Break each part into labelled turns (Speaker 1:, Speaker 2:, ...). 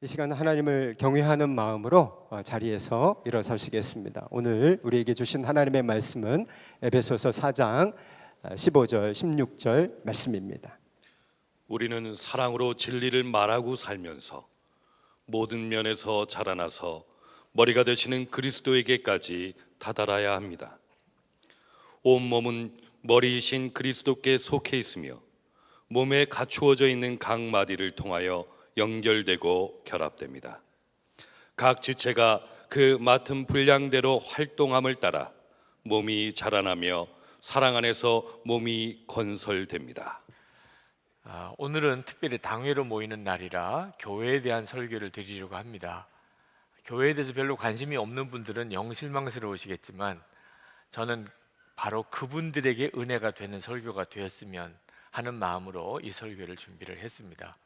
Speaker 1: 이 시간 하나님을 경외하는 마음으로 자리에서 일어서시겠습니다. 오늘 우리에게 주신 하나님의 말씀은 에베소서 4장 15절 16절 말씀입니다.
Speaker 2: 우리는 사랑으로 진리를 말하고 살면서 모든 면에서 자라나서 머리가 되시는 그리스도에게까지 다다라야 합니다. 온 몸은 머리이신 그리스도께 속해 있으며 몸에 갖추어져 있는 각 마디를 통하여 연결되고 결합됩니다. 각 지체가 그 맡은 분량대로 활동함을 따라 몸이 자라나며 사랑 안에서 몸이 건설됩니다.
Speaker 3: 오늘은 특별히 당회로 모이는 날이라 교회에 대한 설교를 드리려고 합니다. 교회에 대해서 별로 관심이 없는 분들은 영 실망스러우시겠지만 저는 바로 그분들에게 은혜가 되는 설교가 되었으면 하는 마음으로 이 설교를 준비를 했습니다.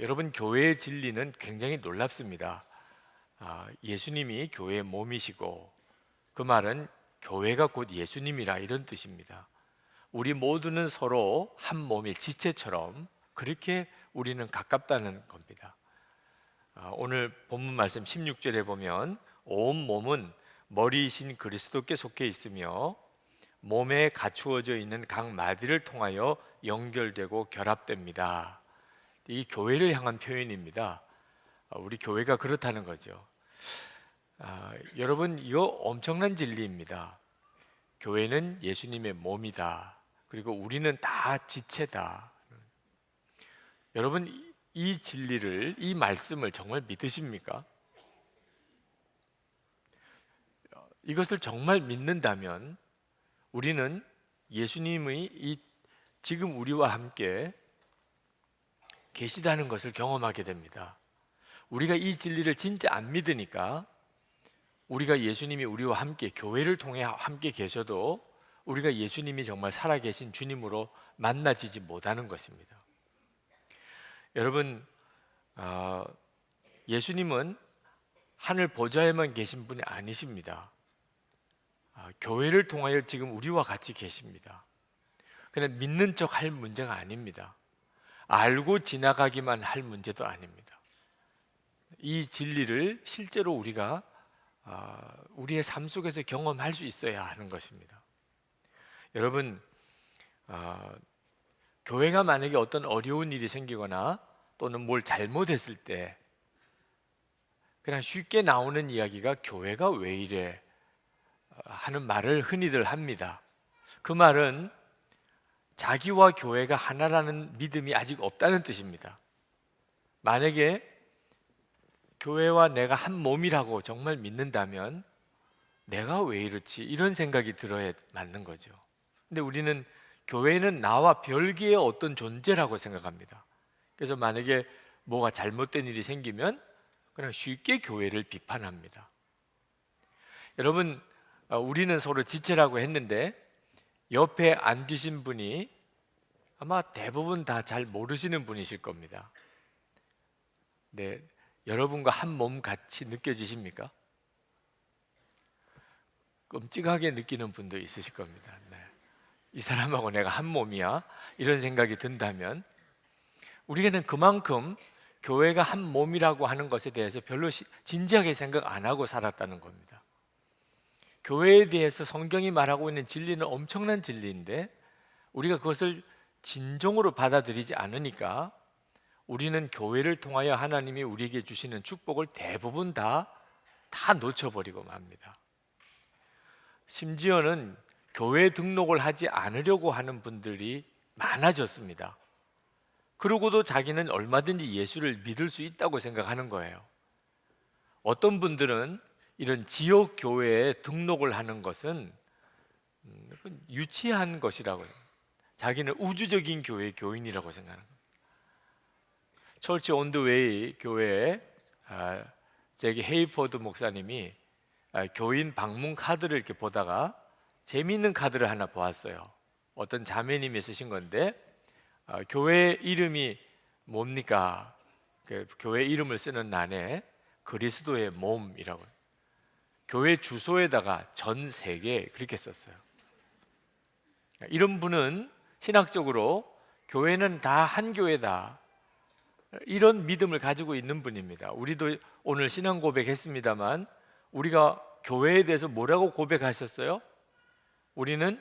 Speaker 3: 여러분, 교회의 진리는 굉장히 놀랍습니다. 예수님이 교회의 몸이시고 그 말은 교회가 곧 예수님이라 이런 뜻입니다. 우리 모두는 서로 한 몸의 지체처럼 그렇게 우리는 가깝다는 겁니다. 오늘 본문 말씀 16절에 보면 온 몸은 머리이신 그리스도께 속해 있으며 몸에 갖추어져 있는 각 마디를 통하여 연결되고 결합됩니다. 이 교회를 향한 표현입니다. 우리 교회가 그렇다는 거죠. 여러분, 이거 엄청난 진리입니다. 교회는 예수님의 몸이다. 그리고 우리는 다 지체다. 여러분, 이 진리를, 이 말씀을 정말 믿으십니까? 이것을 정말 믿는다면 우리는 예수님의 지금 우리와 함께 계시다는 것을 경험하게 됩니다. 우리가 이 진리를 진짜 안 믿으니까 우리가 예수님이 우리와 함께 교회를 통해 함께 계셔도 우리가 예수님이 정말 살아계신 주님으로 만나지지 못하는 것입니다. 여러분, 예수님은 하늘 보좌에만 계신 분이 아니십니다. 교회를 통하여 지금 우리와 같이 계십니다. 그냥 믿는 척 할 문제가 아닙니다. 알고 지나가기만 할 문제도 아닙니다. 이 진리를 실제로 우리가 우리의 삶 속에서 경험할 수 있어야 하는 것입니다. 여러분, 교회가 만약에 어떤 어려운 일이 생기거나 또는 뭘 잘못했을 때 그냥 쉽게 나오는 이야기가 교회가 왜 이래 하는 말을 흔히들 합니다. 그 말은 자기와 교회가 하나라는 믿음이 아직 없다는 뜻입니다. 만약에 교회와 내가 한 몸이라고 정말 믿는다면 내가 왜 이렇지? 이런 생각이 들어야 맞는 거죠. 근데 우리는 교회는 나와 별개의 어떤 존재라고 생각합니다. 그래서 만약에 뭐가 잘못된 일이 생기면 그냥 쉽게 교회를 비판합니다. 여러분, 우리는 서로 지체라고 했는데 옆에 앉으신 분이 아마 대부분 다 잘 모르시는 분이실 겁니다. 네, 여러분과 한 몸 같이 느껴지십니까? 끔찍하게 느끼는 분도 있으실 겁니다. 네. 이 사람하고 내가 한 몸이야? 이런 생각이 든다면 우리는 그만큼 교회가 한 몸이라고 하는 것에 대해서 별로 진지하게 생각 안 하고 살았다는 겁니다. 교회에 대해서 성경이 말하고 있는 진리는 엄청난 진리인데 우리가 그것을 진정으로 받아들이지 않으니까 우리는 교회를 통하여 하나님이 우리에게 주시는 축복을 대부분 다 놓쳐버리고 맙니다. 심지어는 교회 등록을 하지 않으려고 하는 분들이 많아졌습니다. 그러고도 자기는 얼마든지 예수를 믿을 수 있다고 생각하는 거예요. 어떤 분들은 이런 지역 교회에 등록을 하는 것은 유치한 것이라고, 자기는 우주적인 교회의 교인이라고 생각하는 거예요. 철치 온 더 웨이 교회에 제기 헤이포드 목사님이 교인 방문 카드를 이렇게 보다가 재미있는 카드를 하나 보았어요. 어떤 자매님이 쓰신 건데 교회 이름이 뭡니까? 그 교회 이름을 쓰는 난에 그리스도의 몸이라고, 교회 주소에다가 전 세계 그렇게 썼어요. 이런 분은 신학적으로 교회는 다 한 교회다, 이런 믿음을 가지고 있는 분입니다. 우리도 오늘 신앙 고백했습니다만 우리가 교회에 대해서 뭐라고 고백하셨어요? 우리는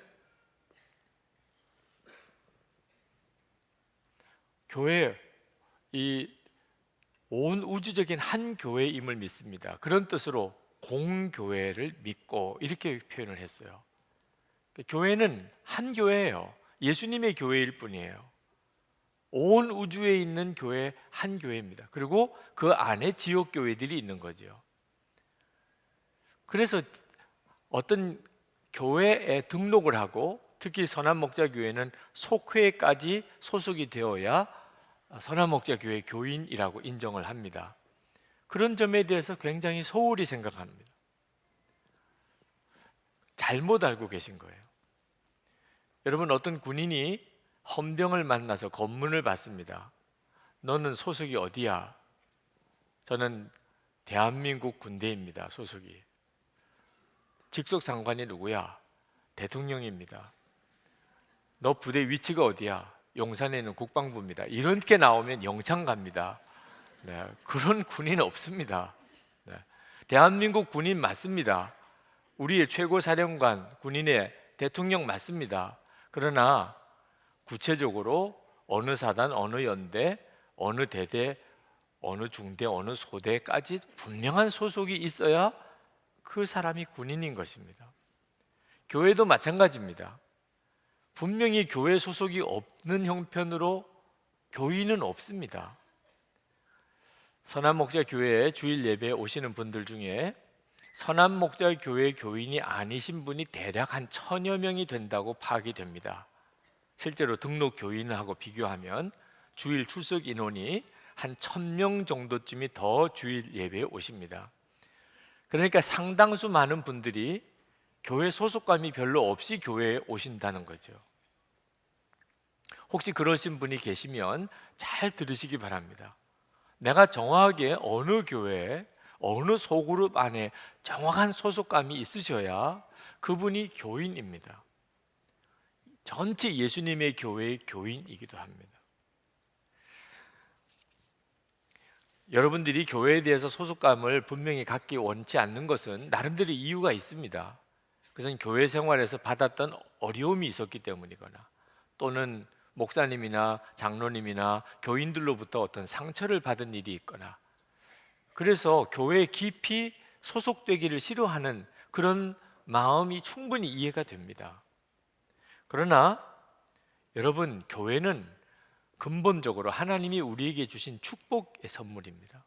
Speaker 3: 교회, 이 온 우주적인 한 교회임을 믿습니다. 그런 뜻으로 공교회를 믿고 이렇게 표현을 했어요. 교회는 한 교회예요. 예수님의 교회일 뿐이에요. 온 우주에 있는 교회 한 교회입니다. 그리고 그 안에 지역 교회들이 있는 거죠. 그래서 어떤 교회에 등록을 하고 특히 선한목자교회는 속회까지 소속이 되어야 선한목자교회 교인이라고 인정을 합니다. 그런 점에 대해서 굉장히 소홀히 생각합니다. 잘못 알고 계신 거예요. 여러분, 어떤 군인이 헌병을 만나서 검문을 받습니다. 너는 소속이 어디야? 저는 대한민국 군대입니다. 소속이. 직속 상관이 누구야? 대통령입니다. 너 부대 위치가 어디야? 용산에 있는 국방부입니다. 이렇게 나오면 영창 갑니다. 네, 그런 군인 없습니다. 네, 대한민국 군인 맞습니다. 우리의 최고 사령관, 군인의 대통령 맞습니다. 그러나 구체적으로 어느 사단, 어느 연대, 어느 대대, 어느 중대, 어느 소대까지 분명한 소속이 있어야 그 사람이 군인인 것입니다. 교회도 마찬가지입니다. 분명히 교회 소속이 없는 형편으로 교인은 없습니다. 선한목자교회에 주일 예배에 오시는 분들 중에 선한목자교회 교인이 아니신 분이 대략 한 1000여 명이 된다고 파악이 됩니다. 실제로 등록 교인하고 비교하면 주일 출석 인원이 한 1000명 정도쯤이 더 주일 예배에 오십니다. 그러니까 상당수 많은 분들이 교회 소속감이 별로 없이 교회에 오신다는 거죠. 혹시 그러신 분이 계시면 잘 들으시기 바랍니다. 내가 정확하게 어느 교회, 어느 소그룹 안에 정확한 소속감이 있으셔야 그분이 교인입니다. 전체 예수님의 교회의 교인이기도 합니다. 여러분들이 교회에 대해서 소속감을 분명히 갖기 원치 않는 것은 나름대로 이유가 있습니다. 그것은 교회 생활에서 받았던 어려움이 있었기 때문이거나 또는 목사님이나 장로님이나 교인들로부터 어떤 상처를 받은 일이 있거나 그래서 교회에 깊이 소속되기를 싫어하는 그런 마음이 충분히 이해가 됩니다. 그러나 여러분, 교회는 근본적으로 하나님이 우리에게 주신 축복의 선물입니다.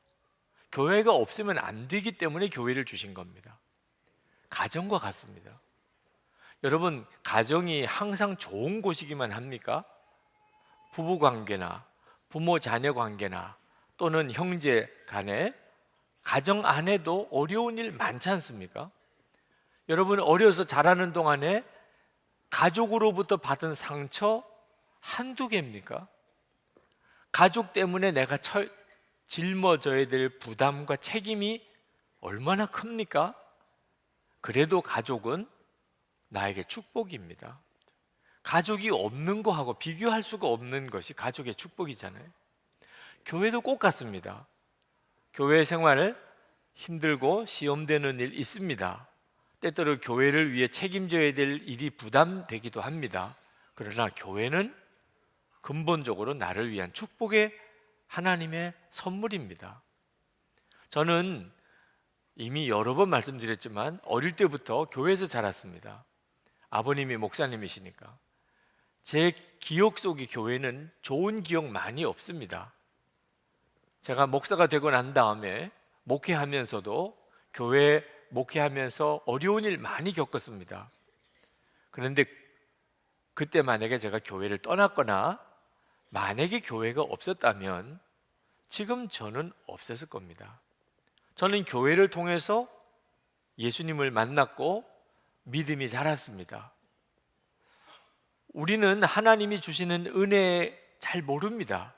Speaker 3: 교회가 없으면 안 되기 때문에 교회를 주신 겁니다. 가정과 같습니다. 여러분, 가정이 항상 좋은 곳이기만 합니까? 부부 관계나 부모 자녀 관계나 또는 형제 간에 가정 안에도 어려운 일 많지 않습니까? 여러분, 어려서 자라는 동안에 가족으로부터 받은 상처 한두 개입니까? 가족 때문에 내가 짊어져야 될 부담과 책임이 얼마나 큽니까? 그래도 가족은 나에게 축복입니다. 가족이 없는 거하고 비교할 수가 없는 것이 가족의 축복이잖아요. 교회도 꼭 같습니다. 교회 생활 힘들고 시험되는 일 있습니다. 때때로 교회를 위해 책임져야 될 일이 부담되기도 합니다. 그러나 교회는 근본적으로 나를 위한 축복의 하나님의 선물입니다. 저는 이미 여러 번 말씀드렸지만 어릴 때부터 교회에서 자랐습니다. 아버님이 목사님이시니까 제 기억 속의 교회는 좋은 기억 많이 없습니다. 제가 목사가 되고 난 다음에 목회하면서도 교회 목회하면서 어려운 일 많이 겪었습니다. 그런데 그때 만약에 제가 교회를 떠났거나 만약에 교회가 없었다면 지금 저는 없었을 겁니다. 저는 교회를 통해서 예수님을 만났고 믿음이 자랐습니다. 우리는 하나님이 주시는 은혜 잘 모릅니다.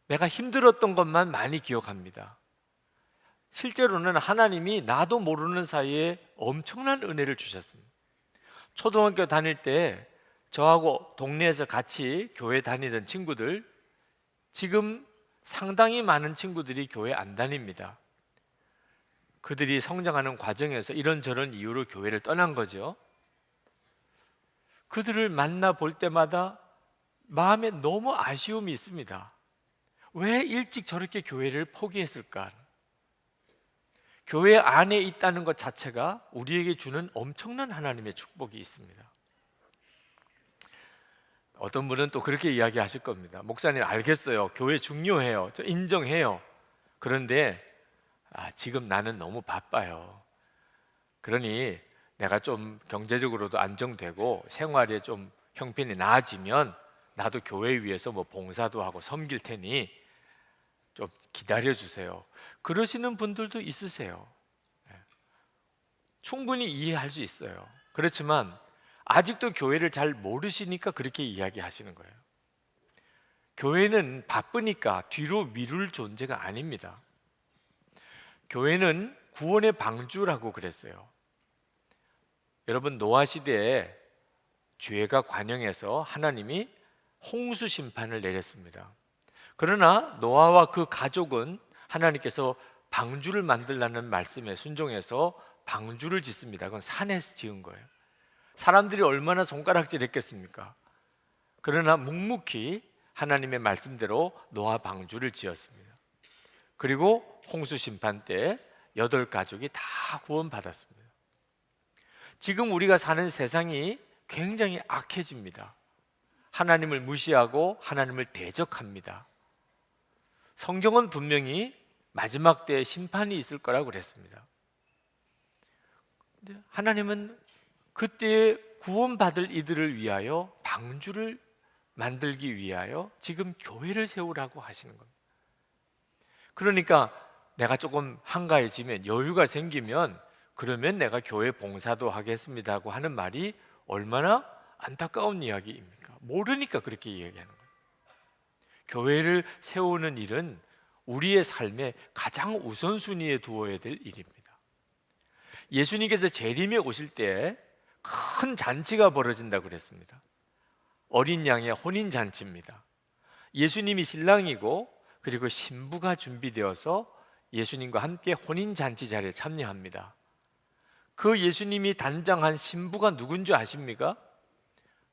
Speaker 3: 내가 힘들었던 것만 많이 기억합니다. 실제로는 하나님이 나도 모르는 사이에 엄청난 은혜를 주셨습니다. 초등학교 다닐 때 저하고 동네에서 같이 교회 다니던 친구들 지금 상당히 많은 친구들이 교회 안 다닙니다. 그들이 성장하는 과정에서 이런저런 이유로 교회를 떠난 거죠. 그들을 만나볼 때마다 마음에 너무 아쉬움이 있습니다. 왜 일찍 저렇게 교회를 포기했을까? 교회 안에 있다는 것 자체가 우리에게 주는 엄청난 하나님의 축복이 있습니다. 어떤 분은 또 그렇게 이야기하실 겁니다. 목사님, 알겠어요. 교회 중요해요. 저 인정해요. 그런데 지금 나는 너무 바빠요. 그러니 내가 좀 경제적으로도 안정되고 생활에 좀 형편이 나아지면 나도 교회 위해서 뭐 봉사도 하고 섬길 테니 좀 기다려 주세요. 그러시는 분들도 있으세요. 충분히 이해할 수 있어요. 그렇지만 아직도 교회를 잘 모르시니까 그렇게 이야기하시는 거예요. 교회는 바쁘니까 뒤로 미룰 존재가 아닙니다. 교회는 구원의 방주라고 그랬어요. 여러분, 노아 시대에 죄가 관영해서 하나님이 홍수 심판을 내렸습니다. 그러나 노아와 그 가족은 하나님께서 방주를 만들라는 말씀에 순종해서 방주를 짓습니다. 그건 산에서 지은 거예요. 사람들이 얼마나 손가락질했겠습니까? 그러나 묵묵히 하나님의 말씀대로 노아 방주를 지었습니다. 그리고 홍수 심판 때 8가족이 다 구원받았습니다. 지금 우리가 사는 세상이 굉장히 악해집니다. 하나님을 무시하고 하나님을 대적합니다. 성경은 분명히 마지막 때에 심판이 있을 거라고 그랬습니다. 하나님은 그때 구원받을 이들을 위하여 방주를 만들기 위하여 지금 교회를 세우라고 하시는 겁니다. 그러니까 내가 조금 한가해지면, 여유가 생기면 그러면 내가 교회 봉사도 하겠습니다고 하는 말이 얼마나 안타까운 이야기입니까? 모르니까 그렇게 이야기하는 거예요. 교회를 세우는 일은 우리의 삶에 가장 우선순위에 두어야 될 일입니다. 예수님께서 재림에 오실 때 큰 잔치가 벌어진다고 그랬습니다. 어린 양의 혼인 잔치입니다. 예수님이 신랑이고 그리고 신부가 준비되어서 예수님과 함께 혼인 잔치 자리에 참여합니다. 그 예수님이 단장한 신부가 누군지 아십니까?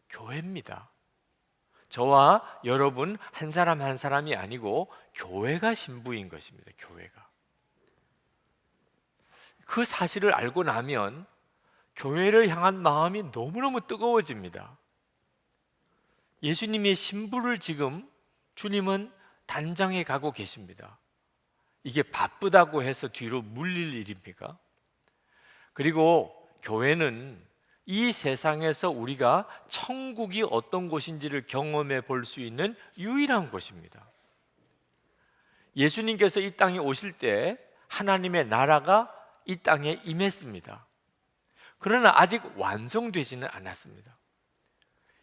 Speaker 3: 교회입니다. 저와 여러분 한 사람 한 사람이 아니고 교회가 신부인 것입니다. 교회가. 그 사실을 알고 나면 교회를 향한 마음이 너무너무 뜨거워집니다. 예수님의 신부를 지금 주님은 단장해 가고 계십니다. 이게 바쁘다고 해서 뒤로 물릴 일입니까? 그리고 교회는 이 세상에서 우리가 천국이 어떤 곳인지를 경험해 볼 수 있는 유일한 곳입니다. 예수님께서 이 땅에 오실 때 하나님의 나라가 이 땅에 임했습니다. 그러나 아직 완성되지는 않았습니다.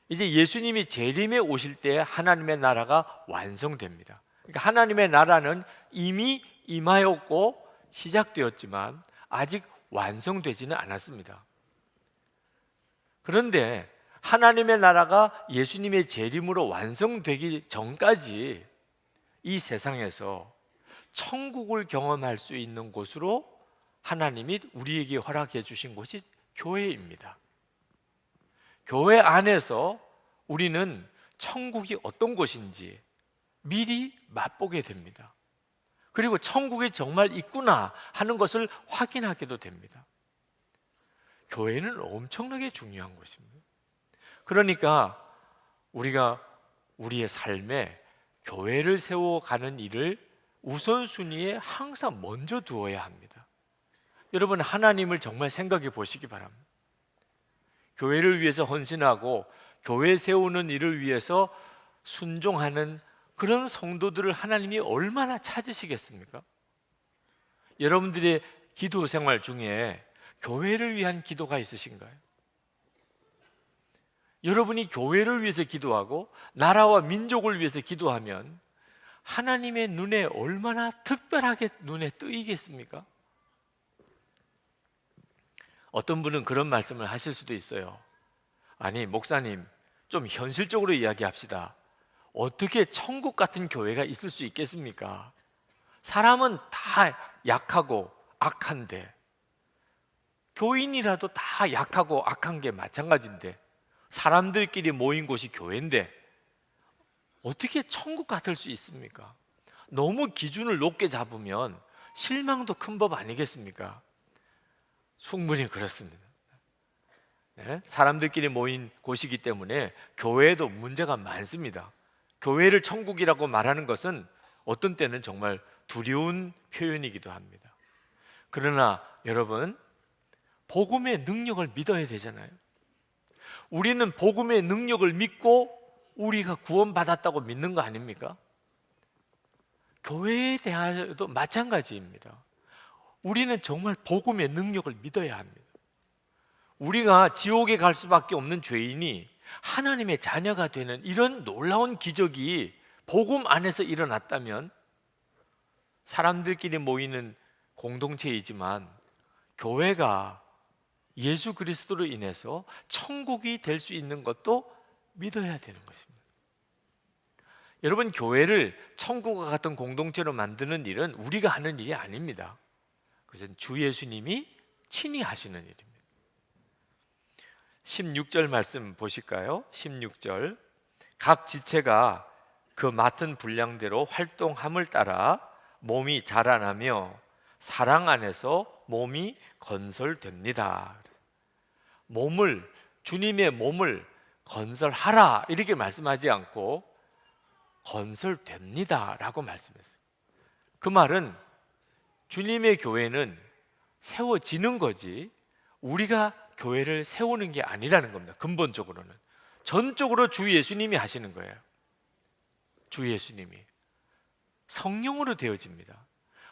Speaker 3: 이제 예수님이 재림에 오실 때 하나님의 나라가 완성됩니다. 그러니까 하나님의 나라는 이미 임하였고 시작되었지만 아직 완성되지는 않았습니다. 그런데 하나님의 나라가 예수님의 재림으로 완성되기 전까지 이 세상에서 천국을 경험할 수 있는 곳으로 하나님이 우리에게 허락해 주신 곳이 교회입니다. 교회 안에서 우리는 천국이 어떤 곳인지 미리 맛보게 됩니다. 그리고 천국이 정말 있구나 하는 것을 확인하게도 됩니다. 교회는 엄청나게 중요한 것입니다. 그러니까 우리가 우리의 삶에 교회를 세워가는 일을 우선순위에 항상 먼저 두어야 합니다. 여러분, 하나님을 정말 생각해 보시기 바랍니다. 교회를 위해서 헌신하고 교회 세우는 일을 위해서 순종하는 그런 성도들을 하나님이 얼마나 찾으시겠습니까? 여러분들의 기도 생활 중에 교회를 위한 기도가 있으신가요? 여러분이 교회를 위해서 기도하고 나라와 민족을 위해서 기도하면 하나님의 눈에 얼마나 특별하게 눈에 뜨이겠습니까? 어떤 분은 그런 말씀을 하실 수도 있어요. 아니, 목사님, 좀 현실적으로 이야기합시다. 어떻게 천국 같은 교회가 있을 수 있겠습니까? 사람은 다 약하고 악한데, 교인이라도 다 약하고 악한 게 마찬가지인데, 사람들끼리 모인 곳이 교회인데 어떻게 천국 같을 수 있습니까? 너무 기준을 높게 잡으면 실망도 큰 법 아니겠습니까? 충분히 그렇습니다. 네? 사람들끼리 모인 곳이기 때문에 교회에도 문제가 많습니다. 교회를 천국이라고 말하는 것은 어떤 때는 정말 두려운 표현이기도 합니다. 그러나 여러분, 복음의 능력을 믿어야 되잖아요. 우리는 복음의 능력을 믿고 우리가 구원받았다고 믿는 거 아닙니까? 교회에 대하여도 마찬가지입니다. 우리는 정말 복음의 능력을 믿어야 합니다. 우리가 지옥에 갈 수밖에 없는 죄인이 하나님의 자녀가 되는 이런 놀라운 기적이 복음 안에서 일어났다면, 사람들끼리 모이는 공동체이지만 교회가 예수 그리스도로 인해서 천국이 될 수 있는 것도 믿어야 되는 것입니다. 여러분, 교회를 천국과 같은 공동체로 만드는 일은 우리가 하는 일이 아닙니다. 그것은 주 예수님이 친히 하시는 일입니다. 16절 말씀 보실까요? 16절, 각 지체가 그 맡은 분량대로 활동함을 따라 몸이 자라나며 사랑 안에서 몸이 건설됩니다. 주님의 몸을 건설하라 이렇게 말씀하지 않고 건설됩니다 라고 말씀했어요. 그 말은 주님의 교회는 세워지는 거지 우리가 교회를 세우는 게 아니라는 겁니다. 근본적으로는 전적으로 주 예수님이 하시는 거예요. 주 예수님이 성령으로 되어집니다.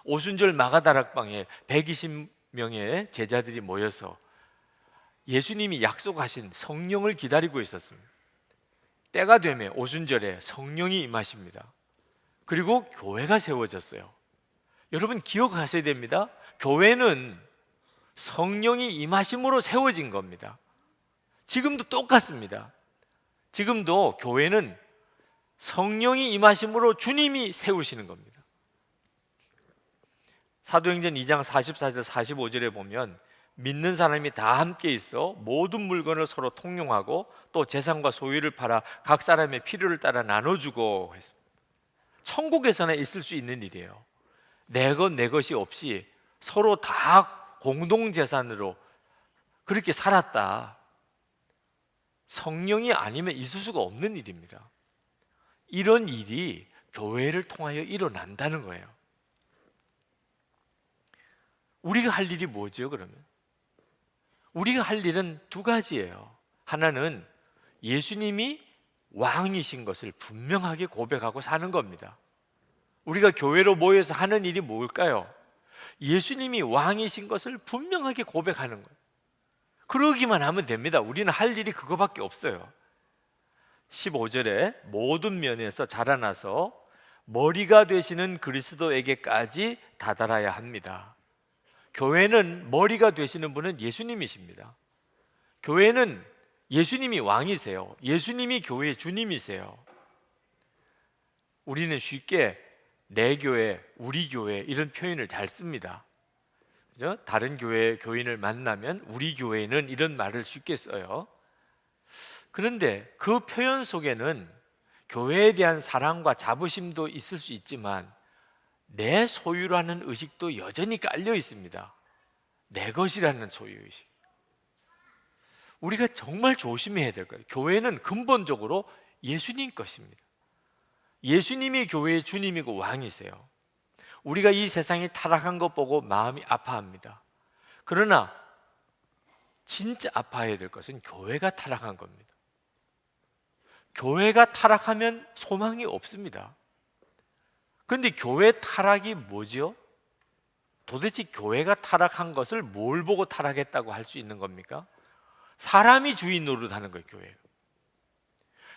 Speaker 3: 오순절 마가다락방에 120명의 제자들이 모여서 예수님이 약속하신 성령을 기다리고 있었습니다. 때가 되면 오순절에 성령이 임하십니다. 그리고 교회가 세워졌어요. 여러분 기억하셔야 됩니다. 교회는 성령이 임하심으로 세워진 겁니다. 지금도 똑같습니다. 지금도 교회는 성령이 임하심으로 주님이 세우시는 겁니다. 사도행전 2장 44절 45절에 보면 믿는 사람이 다 함께 있어 모든 물건을 서로 통용하고 또 재산과 소유를 팔아 각 사람의 필요를 따라 나눠주고 했습니다. 천국에서는 있을 수 있는 일이에요. 내 것 내 것이 없이 서로 다 공동재산으로 그렇게 살았다. 성령이 아니면 있을 수가 없는 일입니다. 이런 일이 교회를 통하여 일어난다는 거예요. 우리가 할 일이 뭐죠, 그러면? 우리가 할 일은 두 가지예요. 하나는 예수님이 왕이신 것을 분명하게 고백하고 사는 겁니다. 우리가 교회로 모여서 하는 일이 뭘까요? 예수님이 왕이신 것을 분명하게 고백하는 거예요. 그러기만 하면 됩니다. 우리는 할 일이 그거밖에 없어요. 15절에 모든 면에서 자라나서 머리가 되시는 그리스도에게까지 다다라야 합니다. 교회는 머리가 되시는 분은 예수님이십니다. 교회는 예수님이 왕이세요. 예수님이 교회의 주님이세요. 우리는 쉽게 내 교회, 우리 교회 이런 표현을 잘 씁니다. 그죠? 다른 교회 교인을 만나면 우리 교회는 이런 말을 쉽게 써요. 그런데 그 표현 속에는 교회에 대한 사랑과 자부심도 있을 수 있지만 내 소유라는 의식도 여전히 깔려 있습니다. 내 것이라는 소유의식. 우리가 정말 조심해야 될 거예요. 교회는 근본적으로 예수님 것입니다. 예수님이 교회의 주님이고 왕이세요. 우리가 이 세상이 타락한 것 보고 마음이 아파합니다. 그러나 진짜 아파해야 될 것은 교회가 타락한 겁니다. 교회가 타락하면 소망이 없습니다. 그런데 교회 타락이 뭐죠? 도대체 교회가 타락한 것을 뭘 보고 타락했다고 할 수 있는 겁니까? 사람이 주인 노릇하는 거예요, 교회가.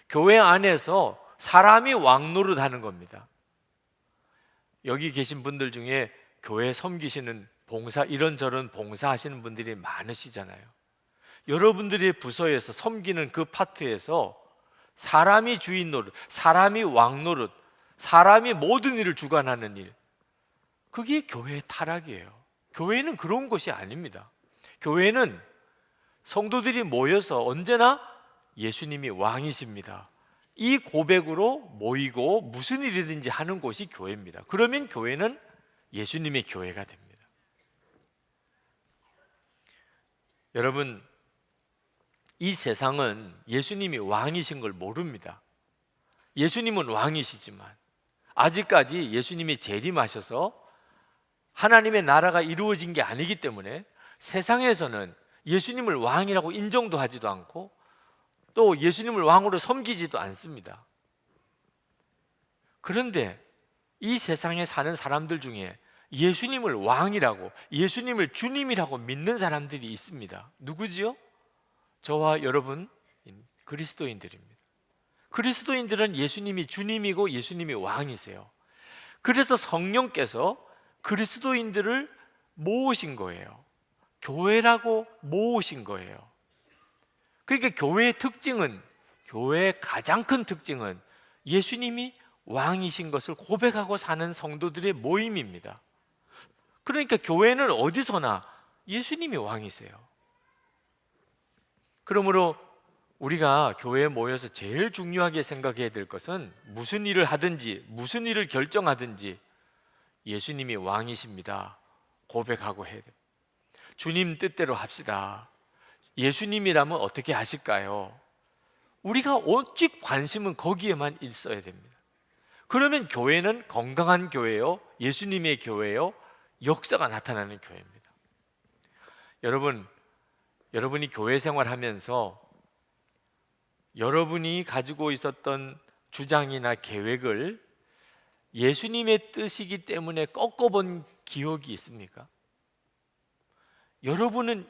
Speaker 3: 교회 안에서 사람이 왕 노릇하는 겁니다. 여기 계신 분들 중에 교회 섬기시는 봉사, 이런저런 봉사하시는 분들이 많으시잖아요. 여러분들의 부서에서 섬기는 그 파트에서 사람이 주인 노릇, 사람이 왕 노릇, 사람이 모든 일을 주관하는 일, 그게 교회의 타락이에요. 교회는 그런 곳이 아닙니다. 교회는 성도들이 모여서 언제나 예수님이 왕이십니다, 이 고백으로 모이고 무슨 일이든지 하는 곳이 교회입니다. 그러면 교회는 예수님의 교회가 됩니다. 여러분, 이 세상은 예수님이 왕이신 걸 모릅니다. 예수님은 왕이시지만 아직까지 예수님이 재림하셔서 하나님의 나라가 이루어진 게 아니기 때문에 세상에서는 예수님을 왕이라고 인정도 하지도 않고 또 예수님을 왕으로 섬기지도 않습니다. 그런데 이 세상에 사는 사람들 중에 예수님을 왕이라고, 예수님을 주님이라고 믿는 사람들이 있습니다. 누구지요? 저와 여러분 그리스도인들입니다. 그리스도인들은 예수님이 주님이고 예수님이 왕이세요. 그래서 성령께서 그리스도인들을 모으신 거예요. 교회라고 모으신 거예요. 그러니까 교회의 특징은, 교회의 가장 큰 특징은 예수님이 왕이신 것을 고백하고 사는 성도들의 모임입니다. 그러니까 교회는 어디서나 예수님이 왕이세요. 그러므로 우리가 교회에 모여서 제일 중요하게 생각해야 될 것은 무슨 일을 하든지 무슨 일을 결정하든지 예수님이 왕이십니다 고백하고 해야 돼요. 주님 뜻대로 합시다. 예수님이라면 어떻게 하실까요? 우리가 오직 관심은 거기에만 있어야 됩니다. 그러면 교회는 건강한 교회요, 예수님의 교회요, 역사가 나타나는 교회입니다. 여러분이 교회 생활하면서 여러분이 가지고 있었던 주장이나 계획을 예수님의 뜻이기 때문에 꺾어본 기억이 있습니까? 여러분은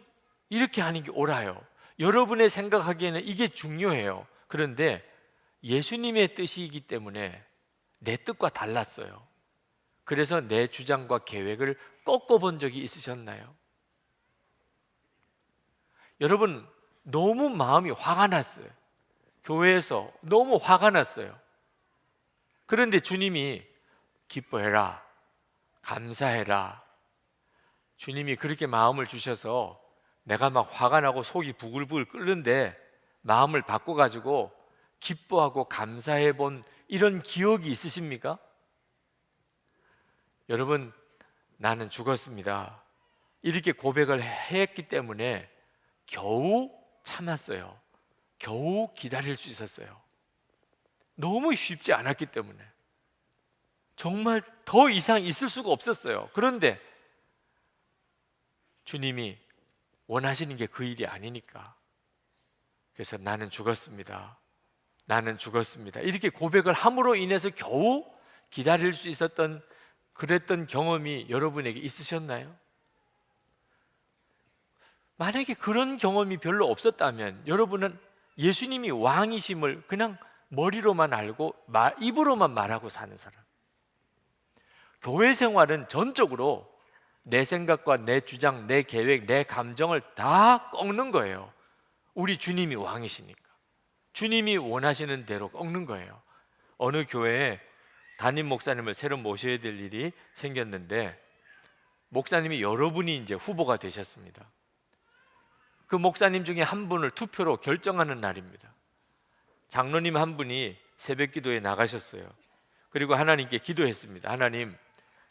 Speaker 3: 이렇게 하는 게 옳아요. 여러분의 생각하기에는 이게 중요해요. 그런데 예수님의 뜻이기 때문에 내 뜻과 달랐어요. 그래서 내 주장과 계획을 꺾어본 적이 있으셨나요? 여러분, 너무 마음이 화가 났어요. 교회에서 너무 화가 났어요. 그런데 주님이 기뻐해라, 감사해라, 주님이 그렇게 마음을 주셔서 내가 막 화가 나고 속이 부글부글 끓는데 마음을 바꿔가지고 기뻐하고 감사해 본 이런 기억이 있으십니까? 여러분, 나는 죽었습니다, 이렇게 고백을 했기 때문에 겨우 참았어요. 겨우 기다릴 수 있었어요. 너무 쉽지 않았기 때문에 정말 더 이상 있을 수가 없었어요. 그런데 주님이 원하시는 게 그 일이 아니니까, 그래서 나는 죽었습니다, 나는 죽었습니다, 이렇게 고백을 함으로 인해서 겨우 기다릴 수 있었던 그랬던 경험이 여러분에게 있으셨나요? 만약에 그런 경험이 별로 없었다면 여러분은 예수님이 왕이심을 그냥 머리로만 알고 입으로만 말하고 사는 사람. 교회 생활은 전적으로 내 생각과 내 주장, 내 계획, 내 감정을 다 꺾는 거예요. 우리 주님이 왕이시니까 주님이 원하시는 대로 꺾는 거예요. 어느 교회에 담임 목사님을 새로 모셔야 될 일이 생겼는데 목사님이 여러분이 이제 후보가 되셨습니다. 그 목사님 중에 한 분을 투표로 결정하는 날입니다. 장로님 한 분이 새벽 기도에 나가셨어요. 그리고 하나님께 기도했습니다. 하나님,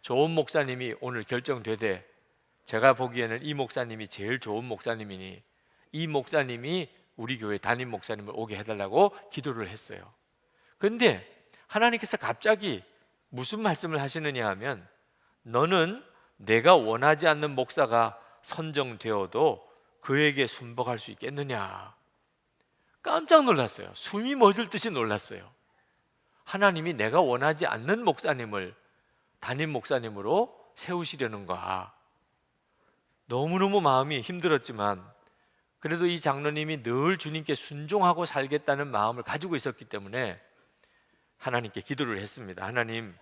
Speaker 3: 좋은 목사님이 오늘 결정되되 제가 보기에는 이 목사님이 제일 좋은 목사님이니 이 목사님이 우리 교회 담임 목사님을 오게 해달라고 기도를 했어요. 근데 하나님께서 갑자기 무슨 말씀을 하시느냐 하면, 너는 내가 원하지 않는 목사가 선정되어도 그에게 순복할 수 있겠느냐. 깜짝 놀랐어요. 숨이 멎을 듯이 놀랐어요. 하나님이 내가 원하지 않는 목사님을 담임 목사님으로 세우시려는가. 너무너무 마음이 힘들었지만 그래도 이 장로님이 늘 주님께 순종하고 살겠다는 마음을 가지고 있었기 때문에 하나님께 기도를 했습니다. 하나님,